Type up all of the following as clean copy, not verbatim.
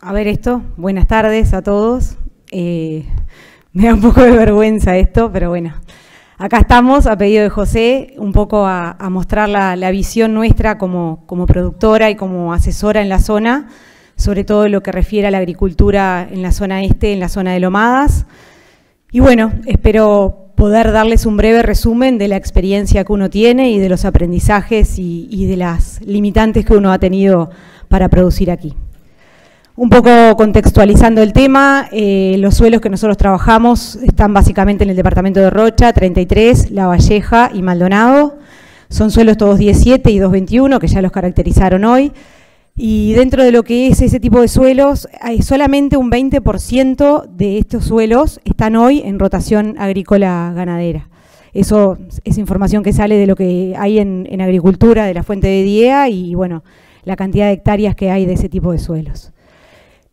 A ver esto, buenas tardes a todos. Me da un poco de vergüenza esto, pero bueno. Acá estamos, a pedido de José, un poco a mostrar la visión nuestra como productora y como asesora en la zona, sobre todo lo que refiere a la agricultura en la zona este, en la zona de Lomadas. Y bueno, espero poder darles un breve resumen de la experiencia que uno tiene y de los aprendizajes y de las limitantes que uno ha tenido para producir aquí. Un poco contextualizando el tema, los suelos que nosotros trabajamos están básicamente en el departamento de Rocha, 33, La Valleja y Maldonado. Son suelos todos 17 y 221, que ya los caracterizaron hoy. Y dentro de lo que es ese tipo de suelos, hay solamente un 20% de estos suelos están hoy en rotación agrícola ganadera. Eso es información que sale de lo que hay en agricultura, de la fuente de DIEA y bueno, la cantidad de hectáreas que hay de ese tipo de suelos.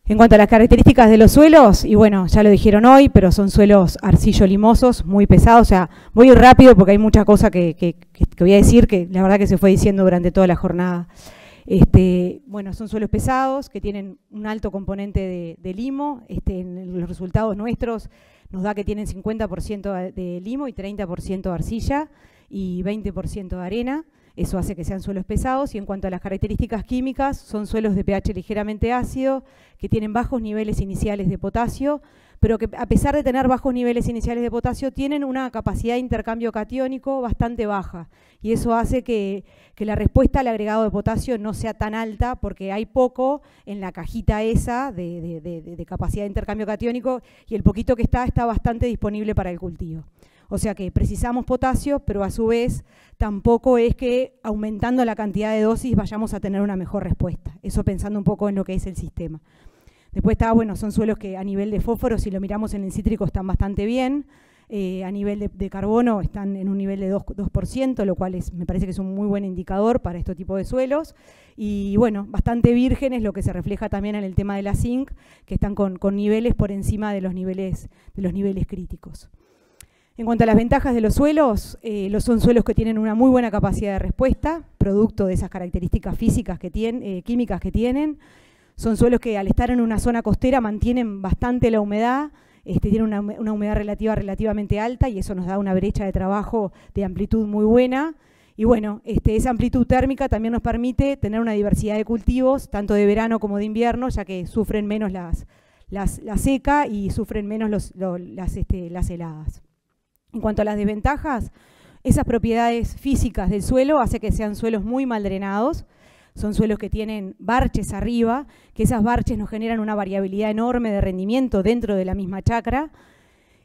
En cuanto a las características de los suelos, y bueno, ya lo dijeron hoy, pero son suelos arcillo-limosos, muy pesados, o sea, voy a ir rápido porque hay mucha cosa que voy a decir que la verdad que se fue diciendo durante toda la jornada. Bueno, son suelos pesados que tienen un alto componente de limo. En los resultados nuestros nos da que tienen 50% de limo y 30% de arcilla y 20% de arena. Eso hace que sean suelos pesados. Y en cuanto a las características químicas, son suelos de pH ligeramente ácido, que tienen bajos niveles iniciales de potasio, pero que a pesar de tener bajos niveles iniciales de potasio, tienen una capacidad de intercambio catiónico bastante baja. Y eso hace que la respuesta al agregado de potasio no sea tan alta, porque hay poco en la cajita esa de capacidad de intercambio catiónico, y el poquito que está bastante disponible para el cultivo. O sea que precisamos potasio, pero a su vez tampoco es que aumentando la cantidad de dosis vayamos a tener una mejor respuesta. Eso pensando un poco en lo que es el sistema. Después está, bueno, son suelos que a nivel de fósforo, si lo miramos en el cítrico, están bastante bien. A nivel de carbono están en un nivel de 2%, lo cual me parece que es un muy buen indicador para este tipo de suelos. Y bueno, bastante vírgenes, lo que se refleja también en el tema de la zinc, que están con niveles por encima de los niveles críticos. En cuanto a las ventajas de los suelos, son suelos que tienen una muy buena capacidad de respuesta, producto de esas características físicas que tienen, químicas que tienen. Son suelos que al estar en una zona costera mantienen bastante la humedad, tienen una humedad relativamente alta y eso nos da una brecha de trabajo de amplitud muy buena. Y bueno, esa amplitud térmica también nos permite tener una diversidad de cultivos, tanto de verano como de invierno, ya que sufren menos la seca y sufren menos las heladas. En cuanto a las desventajas, esas propiedades físicas del suelo hacen que sean suelos muy mal drenados. Son suelos que tienen barches arriba, que esas barches nos generan una variabilidad enorme de rendimiento dentro de la misma chacra.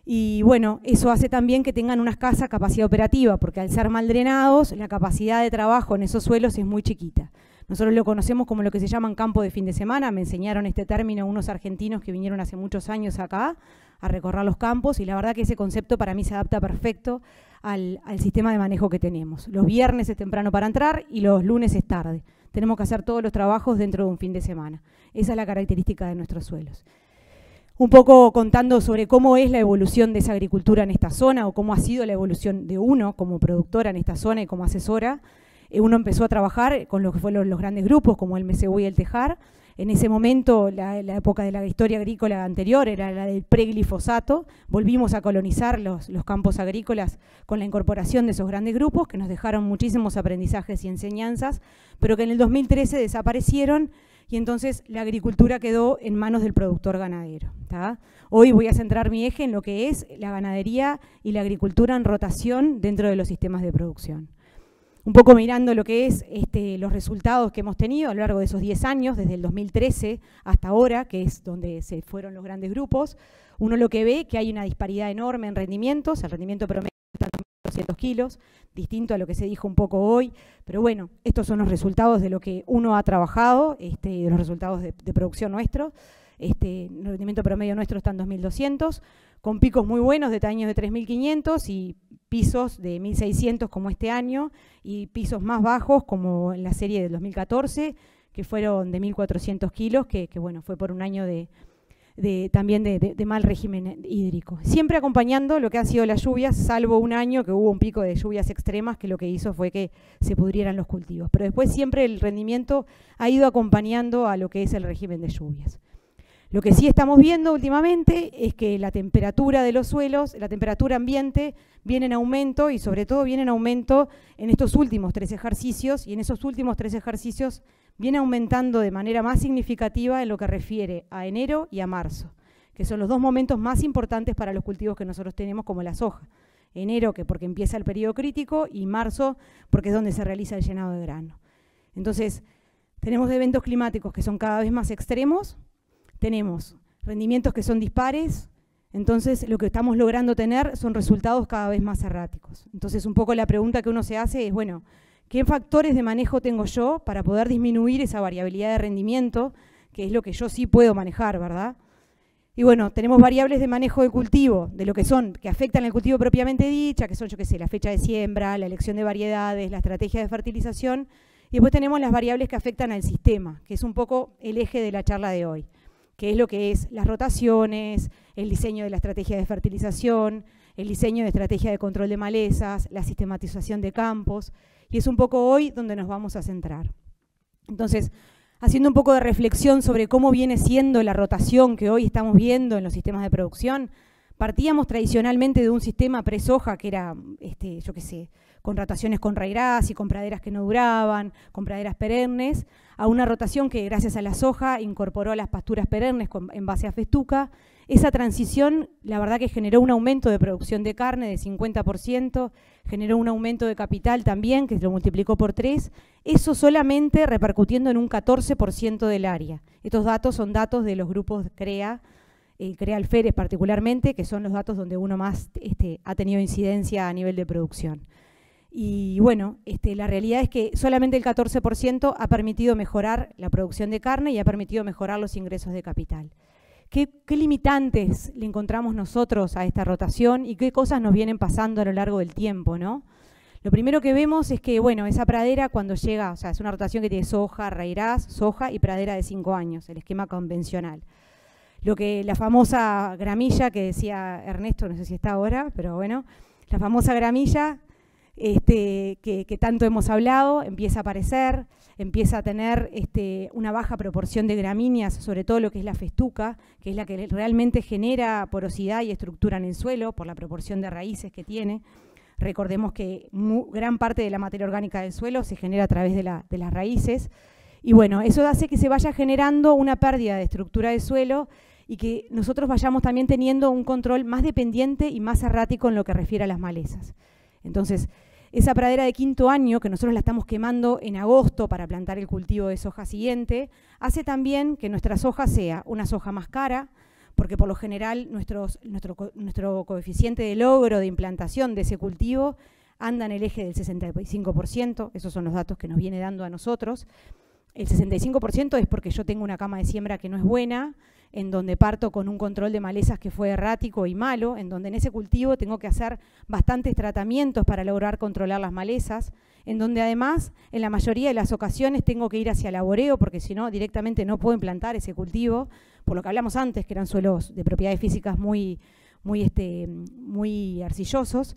Y bueno, eso hace también que tengan una escasa capacidad operativa, porque al ser mal drenados, la capacidad de trabajo en esos suelos es muy chiquita. Nosotros lo conocemos como lo que se llaman campo de fin de semana. Me enseñaron este término unos argentinos que vinieron hace muchos años acá a recorrer los campos y la verdad que ese concepto para mí se adapta perfecto al sistema de manejo que tenemos. Los viernes es temprano para entrar y los lunes es tarde. Tenemos que hacer todos los trabajos dentro de un fin de semana. Esa es la característica de nuestros suelos. Un poco contando sobre cómo es la evolución de esa agricultura en esta zona o cómo ha sido la evolución de uno como productora en esta zona y como asesora. Uno empezó a trabajar con lo que fueron los grandes grupos como el MSU y el Tejar. En ese momento, la época de la historia agrícola anterior era la del preglifosato. Volvimos a colonizar los campos agrícolas con la incorporación de esos grandes grupos que nos dejaron muchísimos aprendizajes y enseñanzas, pero que en el 2013 desaparecieron y entonces la agricultura quedó en manos del productor ganadero. ¿Tá? Hoy voy a centrar mi eje en lo que es la ganadería y la agricultura en rotación dentro de los sistemas de producción. Un poco mirando lo que es los resultados que hemos tenido a lo largo de esos 10 años, desde el 2013 hasta ahora, que es donde se fueron los grandes grupos, uno lo que ve que hay una disparidad enorme en rendimientos. El rendimiento promedio está en 200 kilos, distinto a lo que se dijo un poco hoy, pero bueno, estos son los resultados de lo que uno ha trabajado, de los resultados de producción nuestro. El rendimiento promedio nuestro está en 2.200, con picos muy buenos de tamaños de 3.500 y pisos de 1.600 como este año, y pisos más bajos como en la serie del 2014, que fueron de 1.400 kilos, que bueno, fue por un año también de mal régimen hídrico. Siempre acompañando lo que han sido las lluvias, salvo un año que hubo un pico de lluvias extremas que lo que hizo fue que se pudrieran los cultivos. Pero después siempre el rendimiento ha ido acompañando a lo que es el régimen de lluvias. Lo que sí estamos viendo últimamente es que la temperatura de los suelos, la temperatura ambiente, viene en aumento y sobre todo viene en aumento en estos últimos 3 ejercicios, y en esos últimos 3 ejercicios viene aumentando de manera más significativa en lo que refiere a enero y a marzo, que son los 2 momentos más importantes para los cultivos que nosotros tenemos, como la soja. Enero, que porque empieza el periodo crítico, y marzo, porque es donde se realiza el llenado de grano. Entonces, tenemos eventos climáticos que son cada vez más extremos, tenemos rendimientos que son dispares, entonces lo que estamos logrando tener son resultados cada vez más erráticos. Entonces, un poco la pregunta que uno se hace es, bueno, ¿qué factores de manejo tengo yo para poder disminuir esa variabilidad de rendimiento, que es lo que yo sí puedo manejar, ¿verdad? Y bueno, tenemos variables de manejo de cultivo, de lo que son, que afectan al cultivo propiamente dicha, que son, yo qué sé, la fecha de siembra, la elección de variedades, la estrategia de fertilización, y después tenemos las variables que afectan al sistema, que es un poco el eje de la charla de hoy, que es lo que es las rotaciones, el diseño de la estrategia de fertilización, el diseño de estrategia de control de malezas, la sistematización de campos, y es un poco hoy donde nos vamos a centrar. Entonces, haciendo un poco de reflexión sobre cómo viene siendo la rotación que hoy estamos viendo en los sistemas de producción, partíamos tradicionalmente de un sistema pre-soja que era, yo qué sé, con rotaciones con raigras y con praderas que no duraban, con praderas perennes, a una rotación que gracias a la soja incorporó a las pasturas perennes en base a festuca. Esa transición, la verdad que generó un aumento de producción de carne de 50%, generó un aumento de capital también, que lo multiplicó por 3, eso solamente repercutiendo en un 14% del área. Estos datos son datos de los grupos CREA, CREA Alferes particularmente, que son los datos donde uno más ha tenido incidencia a nivel de producción. Y bueno, la realidad es que solamente el 14% ha permitido mejorar la producción de carne y ha permitido mejorar los ingresos de capital. ¿Qué limitantes le encontramos nosotros a esta rotación y qué cosas nos vienen pasando a lo largo del tiempo, ¿no? Lo primero que vemos es que, bueno, esa pradera cuando llega, o sea, es una rotación que tiene soja, raigras, soja y pradera de 5 años, el esquema convencional. Lo que la famosa gramilla que decía Ernesto, no sé si está ahora, pero bueno, la famosa gramilla que tanto hemos hablado, empieza a aparecer, empieza a tener una baja proporción de gramíneas, sobre todo lo que es la festuca, que es la que realmente genera porosidad y estructura en el suelo por la proporción de raíces que tiene. Recordemos que gran parte de la materia orgánica del suelo se genera a través de las raíces. Y bueno, eso hace que se vaya generando una pérdida de estructura del suelo y que nosotros vayamos también teniendo un control más dependiente y más errático en lo que refiere a las malezas. Entonces, esa pradera de 5.º año, que nosotros la estamos quemando en agosto para plantar el cultivo de soja siguiente, hace también que nuestra soja sea una soja más cara, porque por lo general nuestro coeficiente de logro de implantación de ese cultivo anda en el eje del 65%, esos son los datos que nos viene dando a nosotros. El 65% es porque yo tengo una cama de siembra que no es buena, en donde parto con un control de malezas que fue errático y malo, en donde en ese cultivo tengo que hacer bastantes tratamientos para lograr controlar las malezas, en donde además en la mayoría de las ocasiones tengo que ir hacia el laboreo, porque si no directamente no puedo implantar ese cultivo, por lo que hablamos antes, que eran suelos de propiedades físicas muy arcillosos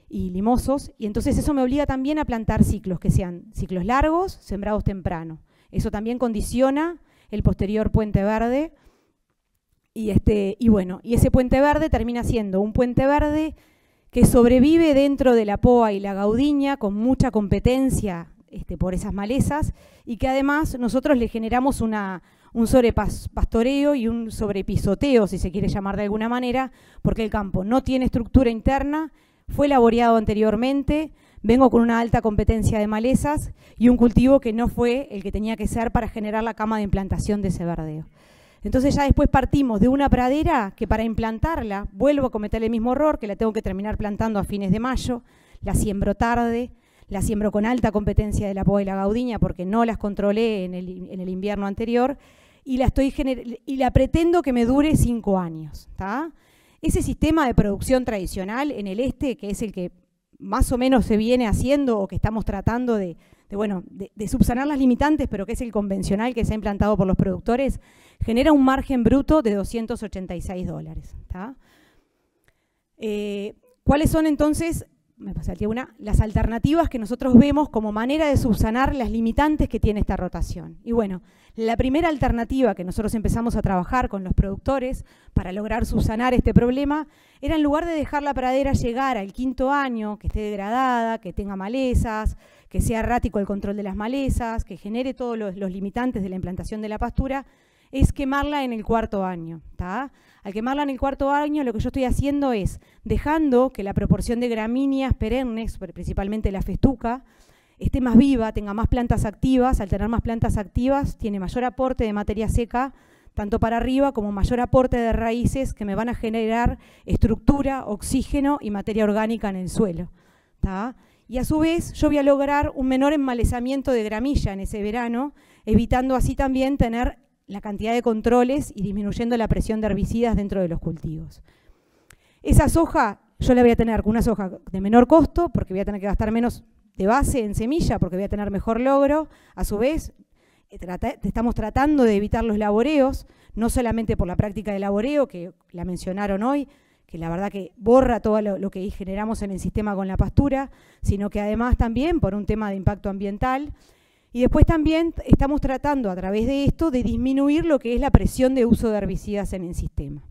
y limosos, y entonces eso me obliga también a plantar ciclos, que sean ciclos largos, sembrados temprano. Eso también condiciona el posterior puente verde. Y bueno, y ese puente verde termina siendo un puente verde que sobrevive dentro de la poa y la gaudiña con mucha competencia por esas malezas y que además nosotros le generamos un sobrepastoreo y un sobrepisoteo, si se quiere llamar de alguna manera, porque el campo no tiene estructura interna, fue laboreado anteriormente, vengo con una alta competencia de malezas y un cultivo que no fue el que tenía que ser para generar la cama de implantación de ese verdeo. Entonces ya después partimos de una pradera que para implantarla vuelvo a cometer el mismo error, que la tengo que terminar plantando a fines de mayo, la siembro tarde, la siembro con alta competencia de la poa y la gaudiña porque no las controlé en el invierno anterior y la pretendo que me dure 5 años. ¿Tá? Ese sistema de producción tradicional en el que es el que más o menos se viene haciendo o que estamos tratando de subsanar las limitantes, pero que es el convencional que se ha implantado por los productores, genera un margen bruto de $286. ¿Tá? ¿Cuáles son entonces me salté una, las alternativas que nosotros vemos como manera de subsanar las limitantes que tiene esta rotación. Y bueno, la primera alternativa que nosotros empezamos a trabajar con los productores para lograr subsanar este problema era, en lugar de dejar la pradera llegar al 5º año, que esté degradada, que tenga malezas, que sea errático el control de las malezas, que genere todos los limitantes de la implantación de la pastura, es quemarla en el 4º año, ¿tá? Al quemarla en el 4º año, lo que yo estoy haciendo es dejando que la proporción de gramíneas perennes, principalmente la festuca, esté más viva, tenga más plantas activas. Al tener más plantas activas, tiene mayor aporte de materia seca, tanto para arriba como mayor aporte de raíces que me van a generar estructura, oxígeno y materia orgánica en el suelo, ¿tá? Y a su vez, yo voy a lograr un menor enmalezamiento de gramilla en ese verano, evitando así también tener la cantidad de controles y disminuyendo la presión de herbicidas dentro de los cultivos. Esa soja yo la voy a tener con una soja de menor costo, porque voy a tener que gastar menos de base en semilla, porque voy a tener mejor logro. A su vez, estamos tratando de evitar los laboreos, no solamente por la práctica de laboreo, que la mencionaron hoy, que la verdad que borra todo lo que generamos en el sistema con la pastura, sino que además también por un tema de impacto ambiental. Y después también estamos tratando a través de esto de disminuir lo que es la presión de uso de herbicidas en el sistema.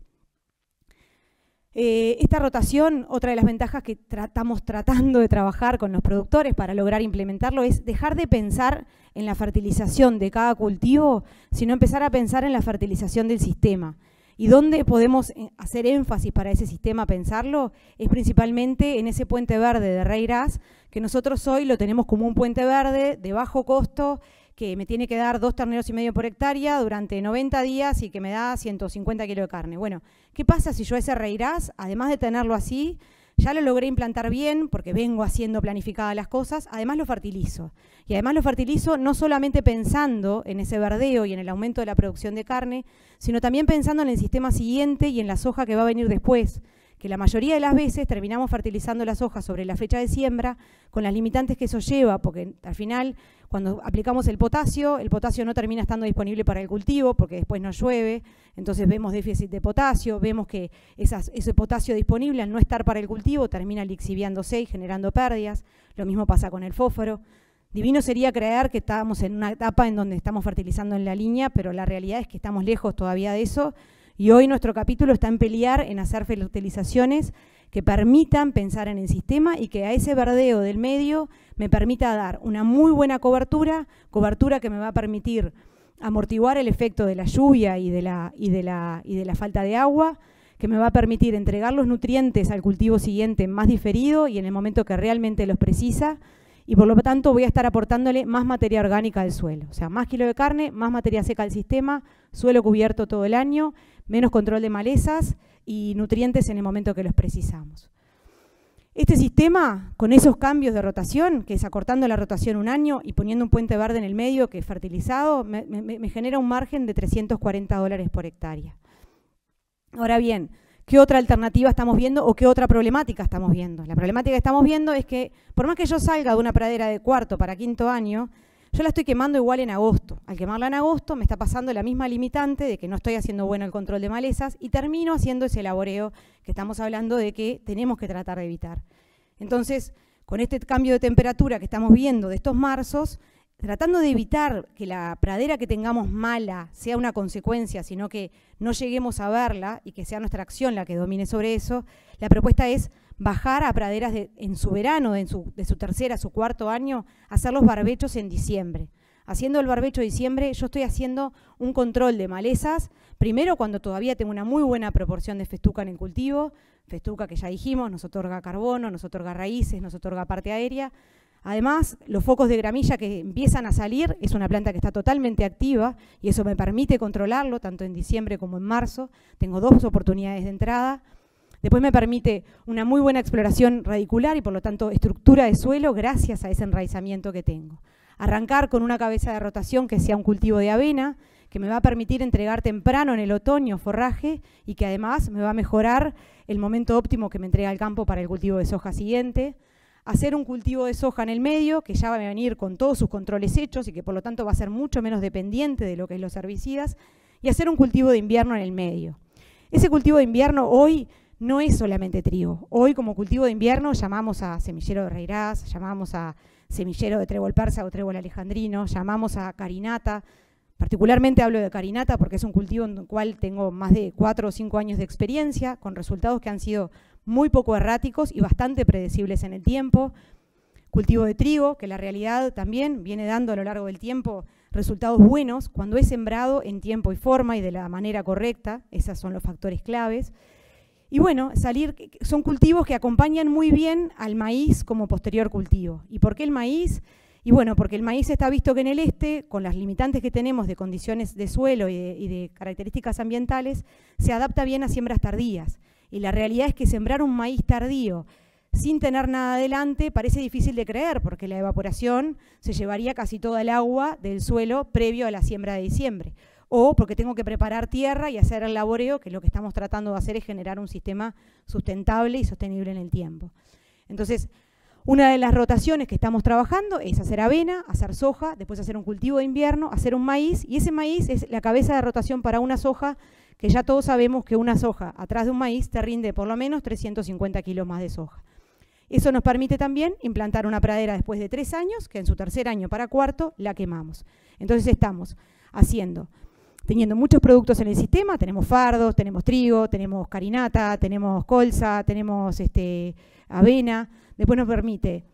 Esta rotación, otra de las ventajas que estamos tratando de trabajar con los productores para lograr implementarlo es dejar de pensar en la fertilización de cada cultivo, sino empezar a pensar en la fertilización del sistema. ¿Y dónde podemos hacer énfasis para ese sistema pensarlo? Es principalmente en ese puente verde de Reirás, que nosotros hoy lo tenemos como un puente verde de bajo costo, que me tiene que dar 2,5 terneros por hectárea durante 90 días y que me da 150 kilos de carne. Bueno, ¿qué pasa si yo ese Reirás, además de tenerlo así, ya lo logré implantar bien, porque vengo haciendo planificadas las cosas, además lo fertilizo? Y además lo fertilizo no solamente pensando en ese verdeo y en el aumento de la producción de carne, sino también pensando en el sistema siguiente y en la soja que va a venir después, que la mayoría de las veces terminamos fertilizando la soja sobre la fecha de siembra con las limitantes que eso lleva, porque al final, cuando aplicamos el potasio no termina estando disponible para el cultivo porque después no llueve, entonces vemos déficit de potasio, vemos que ese potasio disponible al no estar para el cultivo termina lixiviándose y generando pérdidas. Lo mismo pasa con el fósforo. Divino sería creer que estamos en una etapa en donde estamos fertilizando en la línea, pero la realidad es que estamos lejos todavía de eso. Y hoy nuestro capítulo está en pelear en hacer fertilizaciones que permitan pensar en el sistema y que a ese verdeo del medio me permita dar una muy buena cobertura que me va a permitir amortiguar el efecto de la lluvia y de la falta de agua, que me va a permitir entregar los nutrientes al cultivo siguiente más diferido y en el momento que realmente los precisa, y por lo tanto voy a estar aportándole más materia orgánica al suelo, o sea, más kilo de carne, más materia seca al sistema, suelo cubierto todo el año, menos control de malezas y nutrientes en el momento que los precisamos. Este sistema, con esos cambios de rotación, que es acortando la rotación un año y poniendo un puente verde en el medio que es fertilizado, me genera un margen de $340 por hectárea. Ahora bien, ¿qué otra alternativa estamos viendo o qué otra problemática estamos viendo? La problemática que estamos viendo es que, por más que yo salga de una pradera de 4º para 5º año, yo la estoy quemando igual en agosto. Al quemarla en agosto me está pasando la misma limitante de que no estoy haciendo bueno el control de malezas y termino haciendo ese laboreo que estamos hablando de que tenemos que tratar de evitar. Entonces, con este cambio de temperatura que estamos viendo de estos marzos, tratando de evitar que la pradera que tengamos mala sea una consecuencia, sino que no lleguemos a verla y que sea nuestra acción la que domine sobre eso, la propuesta es bajar a praderas en su verano, de su 3º a su 4º año, hacer los barbechos en diciembre. Haciendo el barbecho de diciembre, yo estoy haciendo un control de malezas, primero cuando todavía tengo una muy buena proporción de festuca en el cultivo, festuca que ya dijimos, nos otorga carbono, nos otorga raíces, nos otorga parte aérea. Además, los focos de gramilla que empiezan a salir, es una planta que está totalmente activa y eso me permite controlarlo, tanto en diciembre como en marzo. Tengo 2 oportunidades de entrada. Después me permite una muy buena exploración radicular y por lo tanto estructura de suelo gracias a ese enraizamiento que tengo. Arrancar con una cabeza de rotación que sea un cultivo de avena, que me va a permitir entregar temprano en el otoño forraje y que además me va a mejorar el momento óptimo que me entrega el campo para el cultivo de soja siguiente. Hacer un cultivo de soja en el medio, que ya va a venir con todos sus controles hechos y que por lo tanto va a ser mucho menos dependiente de lo que es los herbicidas, y hacer un cultivo de invierno en el medio. Ese cultivo de invierno hoy no es solamente trigo. Hoy, como cultivo de invierno, llamamos a semillero de reirás, llamamos a semillero de trébol persa o trébol alejandrino, llamamos a carinata. Particularmente hablo de carinata porque es un cultivo en el cual tengo más de 4 o 5 años de experiencia, con resultados que han sido muy poco erráticos y bastante predecibles en el tiempo. Cultivo de trigo, que la realidad también viene dando a lo largo del tiempo resultados buenos cuando es sembrado en tiempo y forma y de la manera correcta. Esos son los factores claves. Y bueno, son cultivos que acompañan muy bien al maíz como posterior cultivo. ¿Y por qué el maíz? Y bueno, porque el maíz está visto que en el este, con las limitantes que tenemos de condiciones de suelo y de características ambientales, se adapta bien a siembras tardías. Y la realidad es que sembrar un maíz tardío sin tener nada adelante parece difícil de creer, porque la evaporación se llevaría casi toda el agua del suelo previo a la siembra de diciembre. O porque tengo que preparar tierra y hacer el laboreo, que lo que estamos tratando de hacer es generar un sistema sustentable y sostenible en el tiempo. Entonces, una de las rotaciones que estamos trabajando es hacer avena, hacer soja, después hacer un cultivo de invierno, hacer un maíz, y ese maíz es la cabeza de rotación para una soja, que ya todos sabemos que una soja atrás de un maíz te rinde por lo menos 350 kilos más de soja. Eso nos permite también implantar una pradera después de 3 años, que en su tercer año para cuarto la quemamos. Entonces estamos teniendo muchos productos en el sistema, tenemos fardos, tenemos trigo, tenemos carinata, tenemos colza, tenemos avena. Después nos permite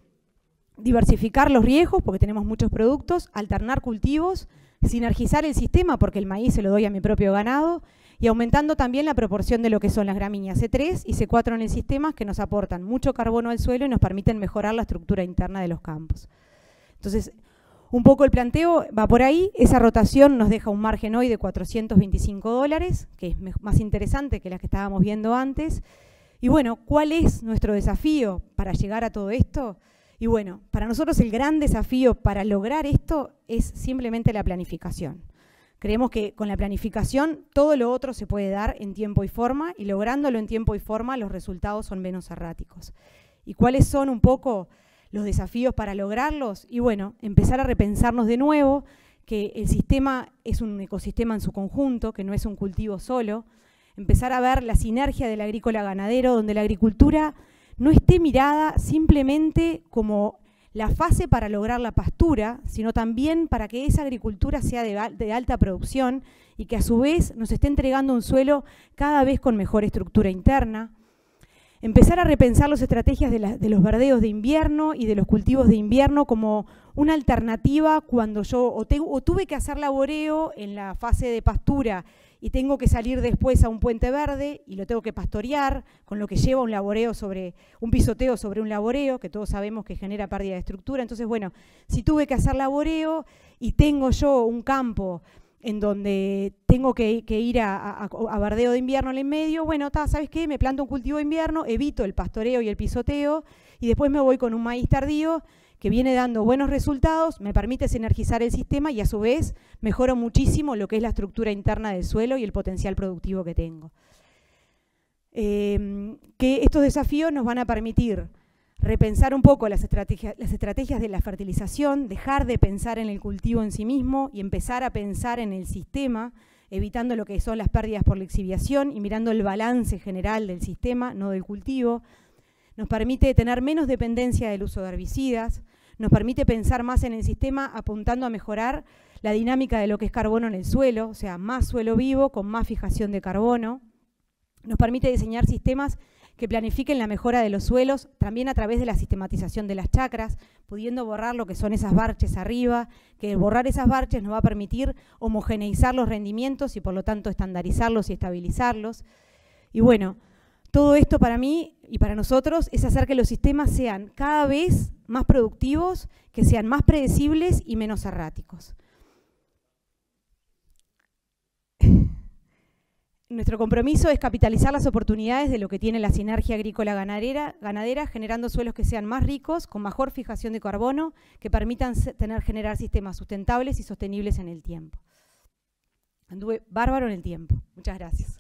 diversificar los riesgos porque tenemos muchos productos, alternar cultivos, sinergizar el sistema porque el maíz se lo doy a mi propio ganado y aumentando también la proporción de lo que son las gramíneas C3 y C4 en el sistema, que nos aportan mucho carbono al suelo y nos permiten mejorar la estructura interna de los campos. Entonces, un poco el planteo va por ahí. Esa rotación nos deja un margen hoy de $425, que es más interesante que las que estábamos viendo antes. Y bueno, ¿cuál es nuestro desafío para llegar a todo esto? Y bueno, para nosotros el gran desafío para lograr esto es simplemente la planificación. Creemos que con la planificación todo lo otro se puede dar en tiempo y forma, y lográndolo en tiempo y forma los resultados son menos erráticos. ¿Y cuáles son un poco los desafíos para lograrlos? Y bueno, empezar a repensarnos de nuevo que el sistema es un ecosistema en su conjunto, que no es un cultivo solo. Empezar a ver la sinergia del agrícola ganadero, donde la agricultura no esté mirada simplemente como la fase para lograr la pastura, sino también para que esa agricultura sea de alta producción y que a su vez nos esté entregando un suelo cada vez con mejor estructura interna. Empezar a repensar las estrategias de los verdeos de invierno y de los cultivos de invierno como una alternativa cuando yo o tuve que hacer laboreo en la fase de pastura y tengo que salir después a un puente verde y lo tengo que pastorear, con lo que lleva un laboreo un pisoteo sobre un laboreo, que todos sabemos que genera pérdida de estructura. Entonces, bueno, si tuve que hacer laboreo y tengo yo un campo en donde tengo que ir a verdeo de invierno en el medio, bueno, ¿sabes qué? Me planto un cultivo de invierno, evito el pastoreo y el pisoteo y después me voy con un maíz tardío que viene dando buenos resultados, me permite sinergizar el sistema y a su vez mejoro muchísimo lo que es la estructura interna del suelo y el potencial productivo que tengo. Que estos desafíos nos van a permitir repensar un poco las estrategias de la fertilización, dejar de pensar en el cultivo en sí mismo y empezar a pensar en el sistema, evitando lo que son las pérdidas por lixiviación y mirando el balance general del sistema, no del cultivo. Nos permite tener menos dependencia del uso de herbicidas, nos permite pensar más en el sistema apuntando a mejorar la dinámica de lo que es carbono en el suelo, o sea, más suelo vivo con más fijación de carbono. Nos permite diseñar sistemas que planifiquen la mejora de los suelos, también a través de la sistematización de las chacras, pudiendo borrar lo que son esas barches arriba, que borrar esas barches nos va a permitir homogeneizar los rendimientos y por lo tanto estandarizarlos y estabilizarlos. Y bueno, todo esto para mí y para nosotros es hacer que los sistemas sean cada vez más productivos, que sean más predecibles y menos erráticos. Nuestro compromiso es capitalizar las oportunidades de lo que tiene la sinergia agrícola-ganadera, generando suelos que sean más ricos, con mejor fijación de carbono, que permitan generar sistemas sustentables y sostenibles en el tiempo. Anduve bárbaro en el tiempo. Muchas gracias.